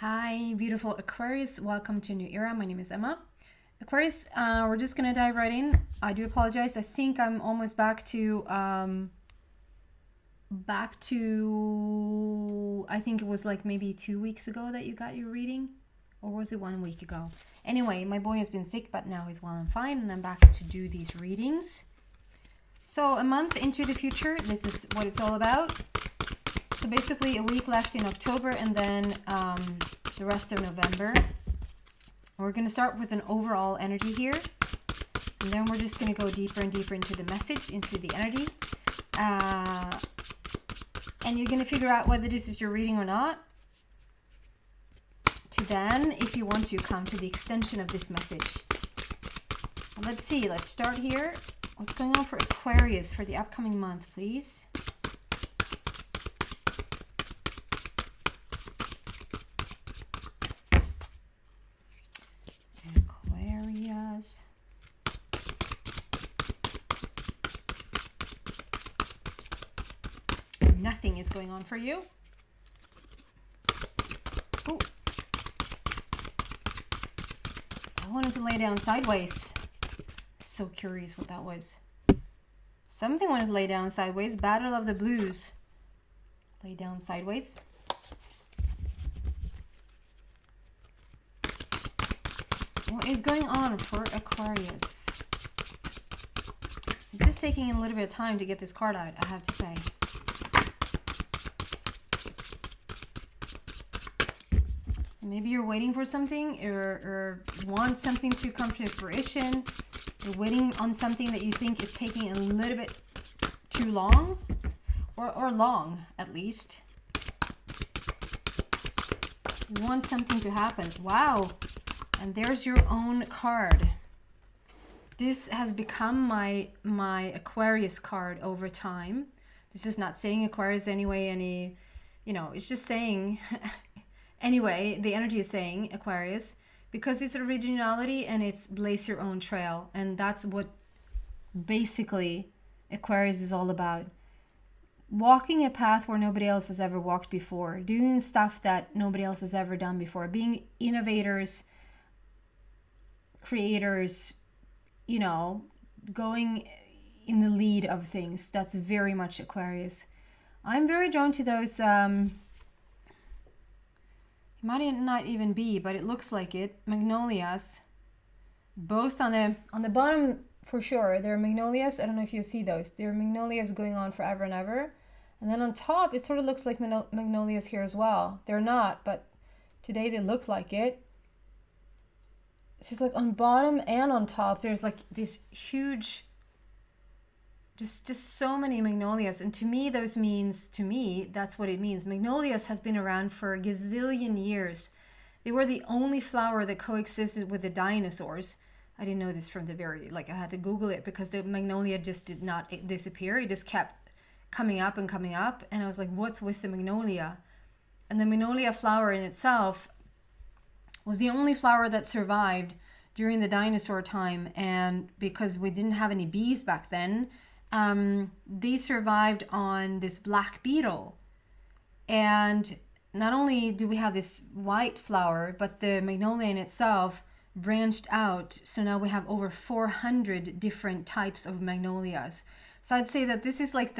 Hi, beautiful Aquarius. Welcome to a new era. My name is Emma. Aquarius, we're just going to dive right in. I do apologize. I think I'm almost back to, I think it was like maybe 2 weeks ago that you got your reading. Or was it 1 week ago? Anyway, my boy has been sick, but now he's well and fine. And I'm back to do these readings. So a month into the future, this is what it's all about. So basically a week left in October and then the rest of November. We're going to start with an overall energy here. And then we're just going to go deeper and deeper into the message, into the energy. And you're going to figure out whether this is your reading or not. To then, if you want to, come to the extension of this message. Let's see. Let's start here. What's going on for Aquarius for the upcoming month, please? Aquarius. Nothing is going on for you. Ooh. I wanted to lay down sideways. So curious what that was. Something wanted to lay down sideways. Battle of the Blues. Lay down sideways. What is going on for Aquarius? This is taking a little bit of time to get this card out, I have to say. So maybe you're waiting for something or want something to come to fruition. You're waiting on something that you think is taking a little bit too long, or long at least. You want something to happen. Wow. And there's your own card. This has become my Aquarius card over time. This is not saying Aquarius anyway, it's just saying, anyway, the energy is saying Aquarius, because it's originality and it's blaze your own trail. And that's what basically Aquarius is all about. Walking a path where nobody else has ever walked before. Doing stuff that nobody else has ever done before. Being innovators, creators, going in the lead of things. That's very much Aquarius. I'm very drawn to those, it might not even be, but it looks like it. Magnolias, both on the bottom for sure. There are Magnolias. I don't know if you see those. There are Magnolias going on forever and ever. And then on top, it sort of looks like Magnolias here as well. They're not, but today they look like it. It's just like on bottom and on top, there's like this huge, just so many Magnolias. And to me, that's what it means. Magnolias has been around for a gazillion years. They were the only flower that coexisted with the dinosaurs. I didn't know this from the I had to Google it because the Magnolia just did not disappear. It just kept coming up and coming up. And I was like, what's with the Magnolia? And the Magnolia flower in itself was the only flower that survived during the dinosaur time. And because we didn't have any bees back then, they survived on this black beetle. And not only do we have this white flower, but the Magnolia in itself branched out. So now we have over 400 different types of Magnolias. So I'd say that this is like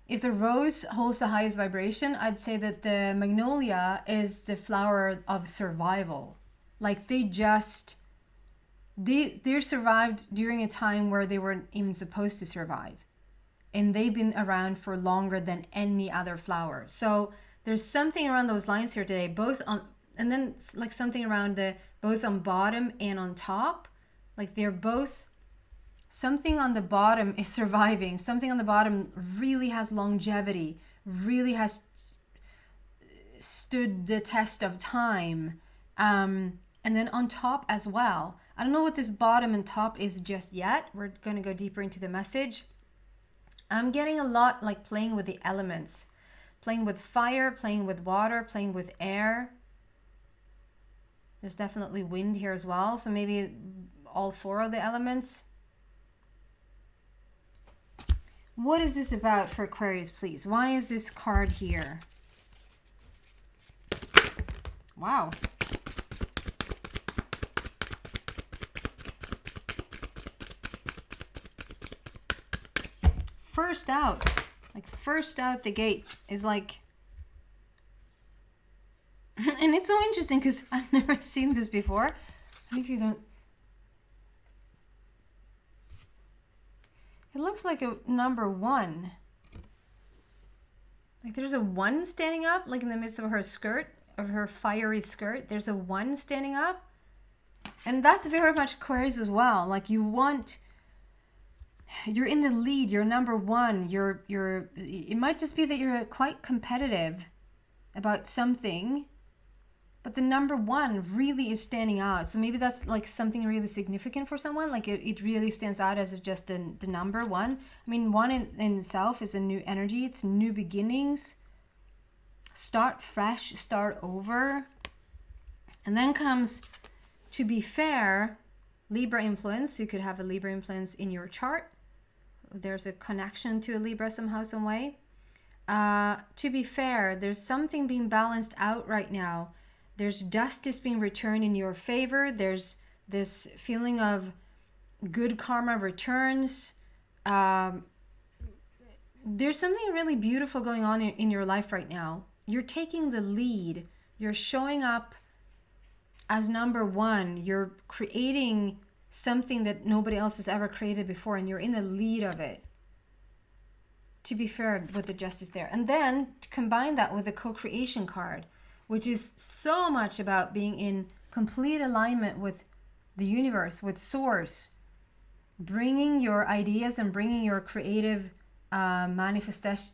if the rose holds the highest vibration, I'd say that the Magnolia is the flower of survival. Like they survived during a time where they weren't even supposed to survive. And they've been around for longer than any other flower. So there's something around those lines here today, and then like something around both on bottom and on top. Like they're both, something on the bottom is surviving. Something on the bottom really has longevity, really has stood the test of time. And then on top as well. I don't know what this bottom and top is just yet. We're going to go deeper into the message. I'm getting a lot like playing with the elements. Playing with fire, playing with water, playing with air. There's definitely wind here as well. So maybe all four of the elements. What is this about for Aquarius, please? Why is this card here? Wow. First out, like first out the gate is like, and it's so interesting because I've never seen this before. I think if you don't, it looks like a number 1. Like there's a 1 standing up, like in the midst of her skirt, of her fiery skirt. There's a 1 standing up, and that's very much Aquarius as well. Like you're in the lead. You're number 1. It might just be that you're quite competitive about something, but the number 1 really is standing out. So maybe that's like something really significant for someone. Like it really stands out as just the number 1. I mean, 1 in itself is a new energy. It's new beginnings. Start fresh, start over. And then comes, to be fair, Libra influence. You could have a Libra influence in your chart. There's a connection to a Libra somehow, some way. To be fair, there's something being balanced out right now. There's justice being returned in your favor. There's this feeling of good karma returns. There's something really beautiful going on in your life right now. You're taking the lead. You're showing up as number 1. You're creating something that nobody else has ever created before, and you're in the lead of it. To be fair, with the justice there. And then to combine that with the co-creation card, which is so much about being in complete alignment with the universe, with source, bringing your ideas and bringing your creative manifestations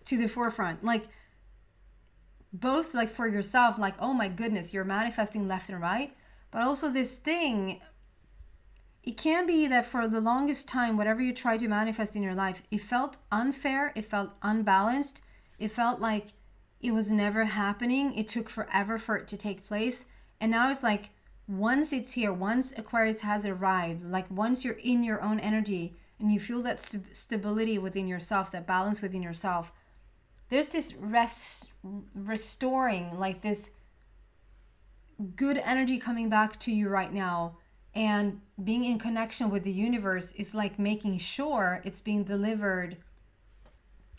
to the forefront. Like both like for yourself, like, oh my goodness, you're manifesting left and right, but also this thing, it can be that for the longest time, whatever you try to manifest in your life, it felt unfair, it felt unbalanced, it felt like it was never happening, it took forever for it to take place. And now it's like, once it's here, once Aquarius has arrived, like once you're in your own energy and you feel that stability within yourself, that balance within yourself, there's this restoring, like this good energy coming back to you right now. And being in connection with the universe is like making sure it's being delivered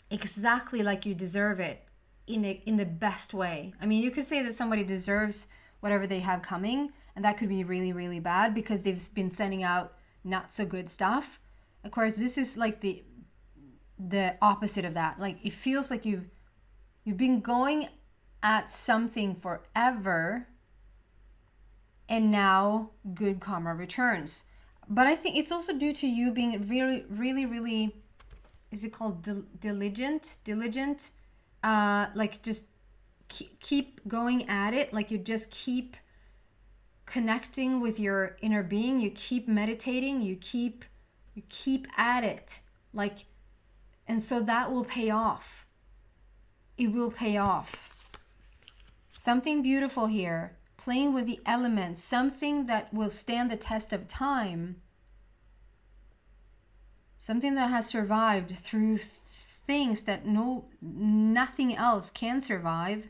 exactly like you deserve it in the best way. I mean, you could say that somebody deserves whatever they have coming, and that could be really, really bad because they've been sending out not so good stuff. Of course, this is like the opposite of that. Like it feels like you've been going at something forever, and now good karma returns. But I think it's also due to you being really, really, really, is it called diligent? Like just keep going at it. Like you just keep connecting with your inner being. You keep meditating. You keep at it. Like, and so that will pay off. It will pay off. Something beautiful here. Playing with the elements, something that will stand the test of time, something that has survived through things that nothing else can survive.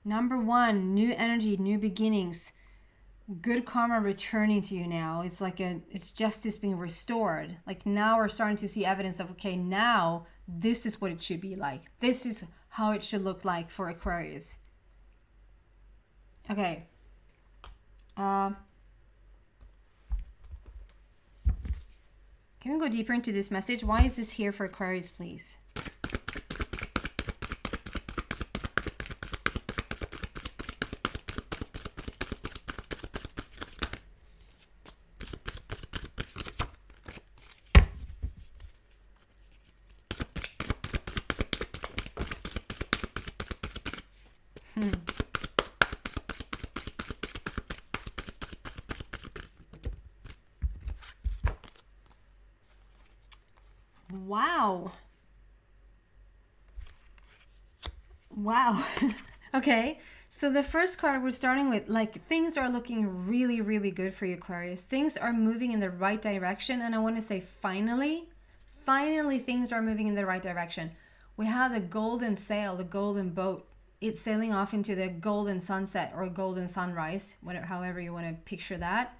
Number 1, new energy, new beginnings, good karma returning to you now. It's like it's justice being restored. Like now we're starting to see evidence of, okay, now this is what it should be like. This is how it should look like for Aquarius. Okay. Can we go deeper into this message? Why is this here for Aquarius, please? Wow. Okay, so the first card we're starting with, like, things are looking really, really good for you, Aquarius. Things are moving in the right direction, and I want to say finally things are moving in the right direction. we have the golden sail, the golden boat. It's sailing off into the golden sunset or golden sunrise, whatever, however you want to picture that.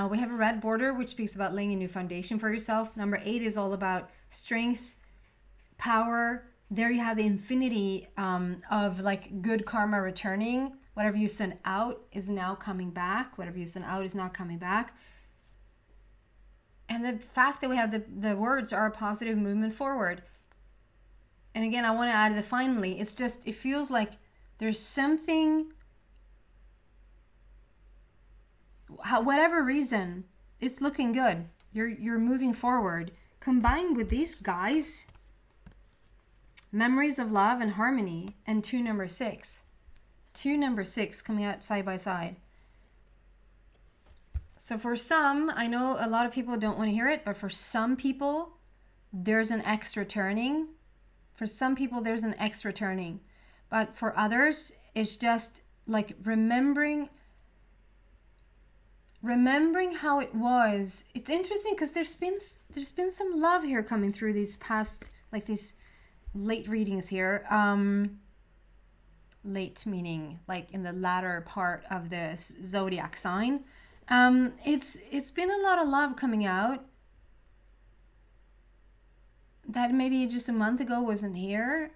We have a red border, which speaks about laying a new foundation for yourself. Number 8 is all about strength, power. There you have the infinity of like good karma returning. Whatever you send out is now coming back. Whatever you send out is now coming back. And the fact that we have the words are a positive movement forward. And again, I want to add the finally. It's just, it feels like there's something, whatever reason, it's looking good. You're moving forward. Combined with these guys, memories of love and harmony, and 2 number 6. 2 number 6 coming out side by side. So for some, I know a lot of people don't want to hear it, but for some people, there's an X returning. For some people, there's an X returning. But for others, it's just like remembering how it was. It's interesting because there's been some love here coming through these past, like these late readings here. Late meaning like in the latter part of the zodiac sign. It's been a lot of love coming out that maybe just a month ago wasn't here.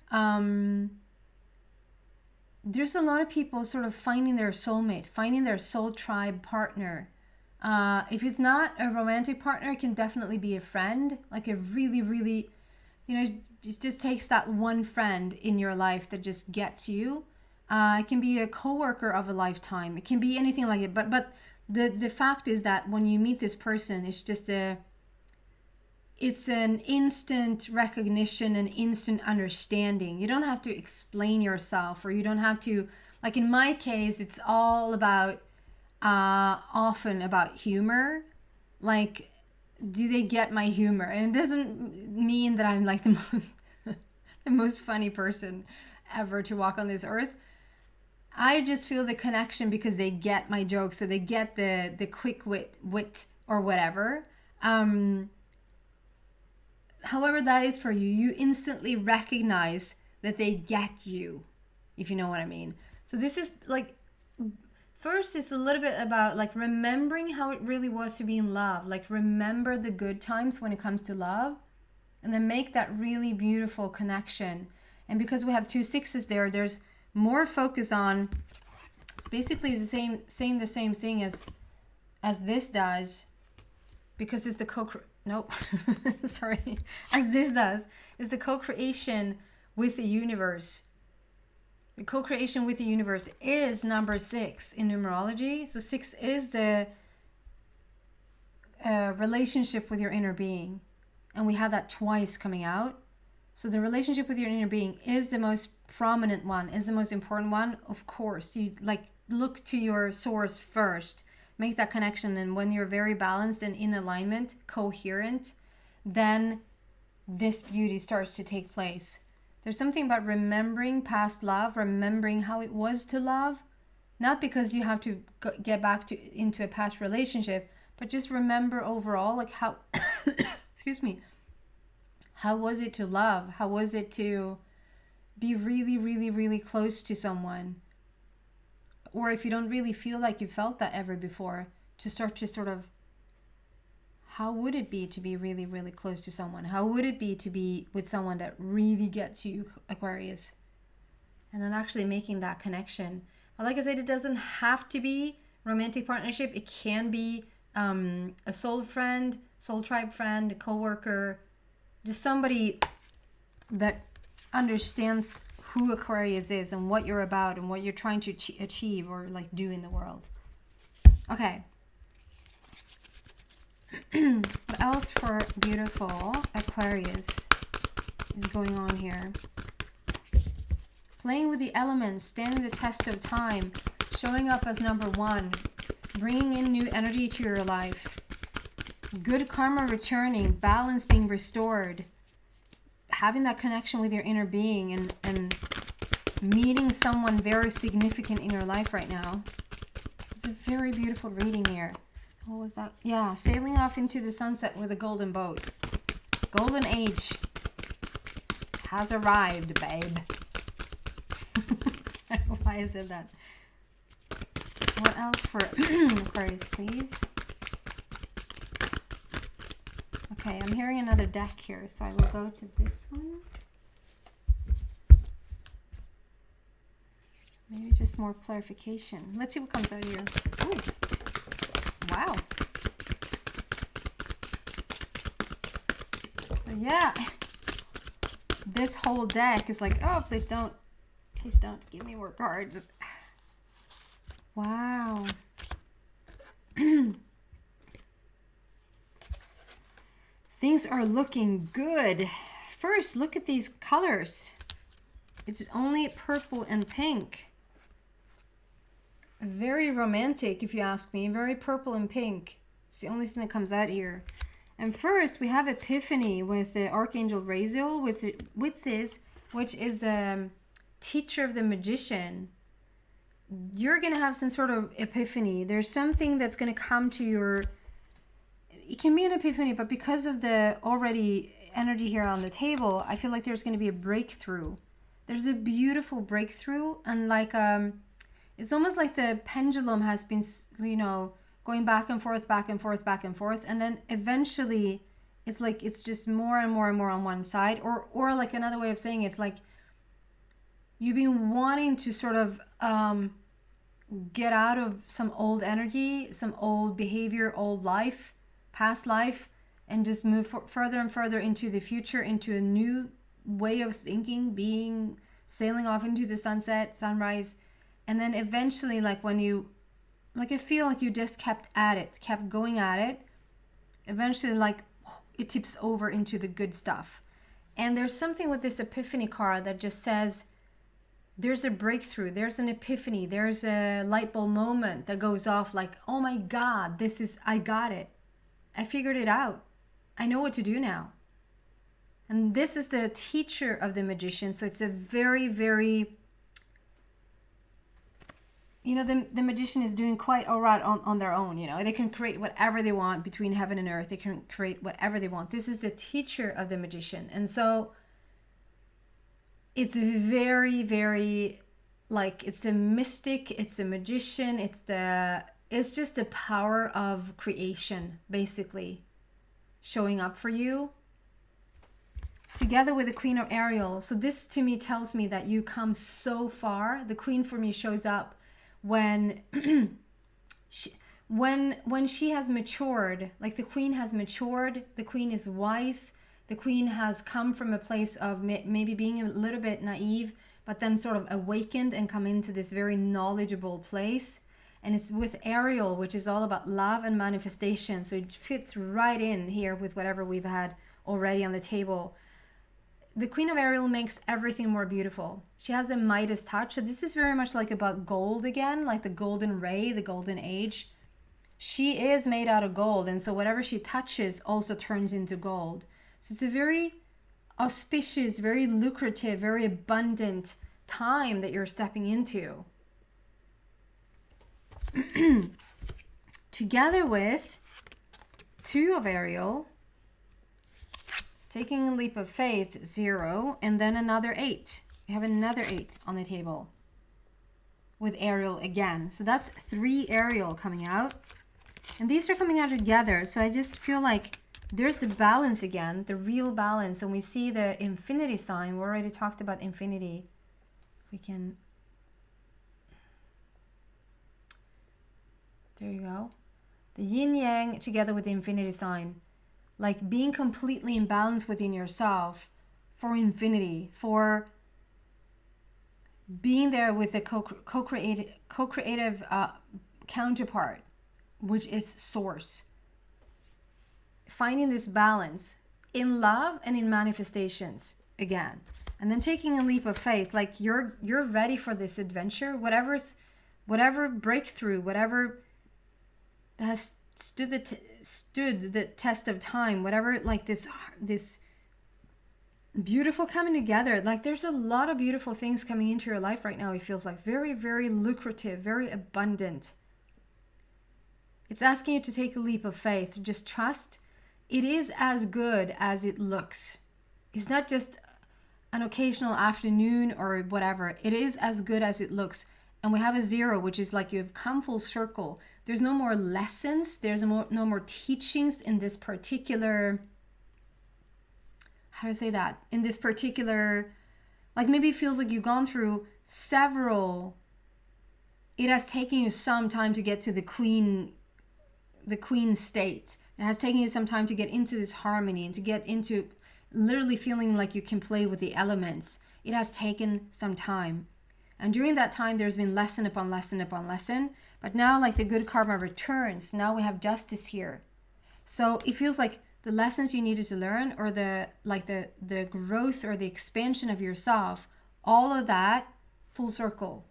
There's a lot of people sort of finding their soulmate, finding their soul tribe partner. If it's not a romantic partner, it can definitely be a friend, like a really, really, it just takes that one friend in your life that just gets you. It can be a coworker of a lifetime. It can be anything like it. But the fact is that when you meet this person, it's an instant recognition, an instant understanding. You don't have to explain yourself, or you don't have to, like in my case, it's all about, often about humor. Like, do they get my humor? And it doesn't mean that I'm like the most funny person ever to walk on this earth. I just feel the connection because they get my jokes, so they get the quick wit or whatever. However that is for you, you instantly recognize that they get you, if you know what I mean. So this is like, first it's a little bit about like remembering how it really was to be in love. Like remember the good times when it comes to love, and then make that really beautiful connection. And because we have 2 6s there, there's more focus on, basically it's saying the same thing as this does, because it's the sorry, as this does, is the co-creation with the universe. The co-creation with the universe is number 6 in numerology. So 6 is the relationship with your inner being, and we have that twice coming out. So the relationship with your inner being is the most prominent one, is the most important one. Of course, you like look to your source first, make that connection, and when you're very balanced and in alignment, coherent, then this beauty starts to take place. There's something about remembering past love, remembering how it was to love, not because you have to get back into a past relationship, but just remember overall, like how, excuse me, how was it to love? How was it to be really, really, really close to someone? Or if you don't really feel like you felt that ever before, to start to sort of, how would it be to be really, really close to someone? How would it be to be with someone that really gets you, Aquarius? And then actually making that connection. Like I said, it doesn't have to be romantic partnership. It can be a soul friend, soul tribe friend, a coworker, just somebody that understands who Aquarius is and what you're about and what you're trying to achieve or like do in the world. Okay. What else for beautiful Aquarius is going on here? Playing with the elements, standing the test of time, showing up as number 1, bringing in new energy to your life, good karma returning, balance being restored, having that connection with your inner being, and meeting someone very significant in your life right now. It's a very beautiful reading here. What was that? Yeah, sailing off into the sunset with a golden boat. Golden age. has arrived, babe. I don't know why I said that. What else for Aquarius, please? Okay, I'm hearing another deck here, so I will go to this one. Maybe just more clarification. Let's see what comes out here. Ooh. Wow. So yeah, this whole deck is like, oh, please don't give me more cards. Wow. Things are looking good. First, look at these colors. It's only purple and pink. Very romantic, if you ask me. Very purple and pink. It's the only thing that comes out here. And first, we have Epiphany with the Archangel Raziel, which is a teacher of the magician. You're going to have some sort of epiphany. There's something that's going to come to your... It can be an epiphany, but because of the already energy here on the table, I feel like there's going to be a breakthrough. There's a beautiful breakthrough, and like it's almost like the pendulum has been, you know, going back and forth, back and forth, back and forth, and then eventually it's like it's just more and more and more on one side, or like another way of saying it, it's like you've been wanting to sort of get out of some old energy, some old behavior, old life, past life, and just move further and further into the future, into a new way of thinking, being, sailing off into the sunset, sunrise. And then eventually, like when you, like I feel like you just kept at it, kept going at it, eventually like it tips over into the good stuff. And there's something with this epiphany card that just says there's a breakthrough, there's an epiphany, there's a light bulb moment that goes off like, oh my God, this is, I got it. I figured it out. I know what to do now. And this is the teacher of the magician. So it's a very, very, you know, the magician is doing quite all right on their own. You know, they can create whatever they want between heaven and earth. They can create whatever they want. This is the teacher of the magician. And so it's very, very, like, it's a mystic, it's a magician, it's just the power of creation, basically, showing up for you. Together with the Queen of Ariel. So this to me tells me that you come so far. The Queen for me shows up when when she has matured, like the Queen has matured, the Queen is wise, the Queen has come from a place of maybe being a little bit naive, but then sort of awakened and come into this very knowledgeable place. And it's with Ariel, which is all about love and manifestation. So it fits right in here with whatever we've had already on the table. The Queen of Ariel makes everything more beautiful. She has the Midas touch. So this is very much like about gold again, like the golden ray, the golden age. She is made out of gold. And so whatever she touches also turns into gold. So it's a very auspicious, very lucrative, very abundant time that you're stepping into. Together with Two of Ariel, taking a leap of faith, 0, and then another 8. We have another 8 on the table with Ariel again. So that's 3 Ariel coming out. And these are coming out together. So I just feel like there's the balance again, the real balance. And we see the infinity sign. We already talked about infinity. We can... There you go. The yin yang together with the infinity sign. Like being completely in balance within yourself for infinity, for being there with the co-creative counterpart, which is source. Finding this balance in love and in manifestations again. And then taking a leap of faith, like you're ready for this adventure, whatever breakthrough, whatever has stood the test of time, whatever, like this beautiful coming together. Like there's a lot of beautiful things coming into your life right now. It feels like very, very lucrative, very abundant. It's asking you to take a leap of faith, to just trust it is as good as it looks. It's not just an occasional afternoon or whatever. It is as good as it looks. And we have a 0, which is like you've come full circle. There's no more lessons. There's no more teachings in this particular, how do I say that? In this particular, like maybe it feels like you've gone through several, it has taken you some time to get to the queen state. It has taken you some time to get into this harmony and to get into literally feeling like you can play with the elements. It has taken some time. And during that time, there's been lesson upon lesson upon lesson. But now, like, the good karma returns. Now we have justice here. So it feels like the lessons you needed to learn, or the growth or the expansion of yourself, all of that, full circle.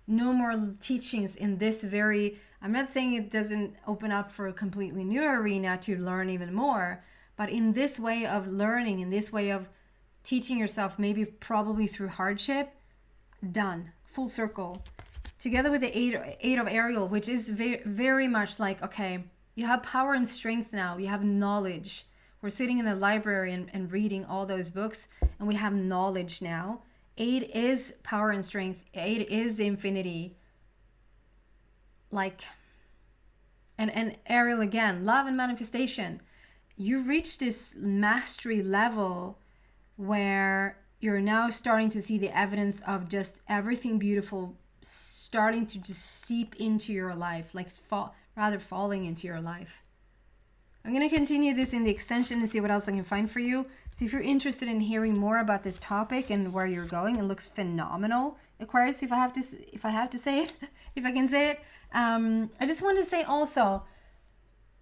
No more teachings in this very, I'm not saying it doesn't open up for a completely new arena to learn even more, but in this way of learning, in this way of teaching yourself, maybe probably through hardship, done, full circle. Together with the eight of Ariel, which is very, very much like, okay, you have power and strength now, you have knowledge. We're sitting in the library and reading all those books, and we have knowledge now. 8 is power and strength. 8 is the infinity. Like, and Ariel again, love and manifestation. You reach this mastery level where you're now starting to see the evidence of just everything beautiful starting to just seep into your life, like falling into your life. I'm going to continue this in the extension and see what else I can find for you. So if you're interested in hearing more about this topic and where you're going, it looks phenomenal. Aquarius, if I have to say it, if I can say it, I just want to say also,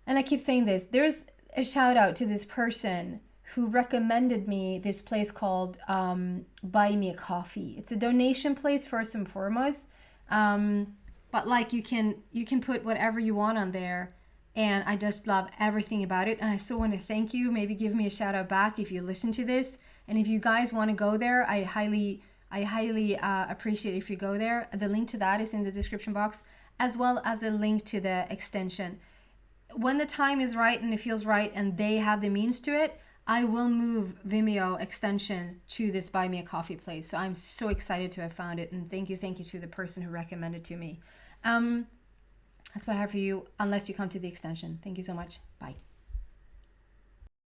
and I keep saying this, there's a shout out to this person who recommended me this place called Buy Me a Coffee. It's a donation place first and foremost, but like you can put whatever you want on there, and I just love everything about it. And I so want to thank you. Maybe give me a shout out back if you listen to this, and if you guys want to go there, I highly appreciate it if you go there. The link to that is in the description box, as well as a link to the extension. When the time is right and it feels right and they have the means to it, I will move Vimeo extension to this Buy Me a Coffee place. So I'm so excited to have found it. And thank you to the person who recommended to me. That's what I have for you, unless you come to the extension. Thank you so much. Bye.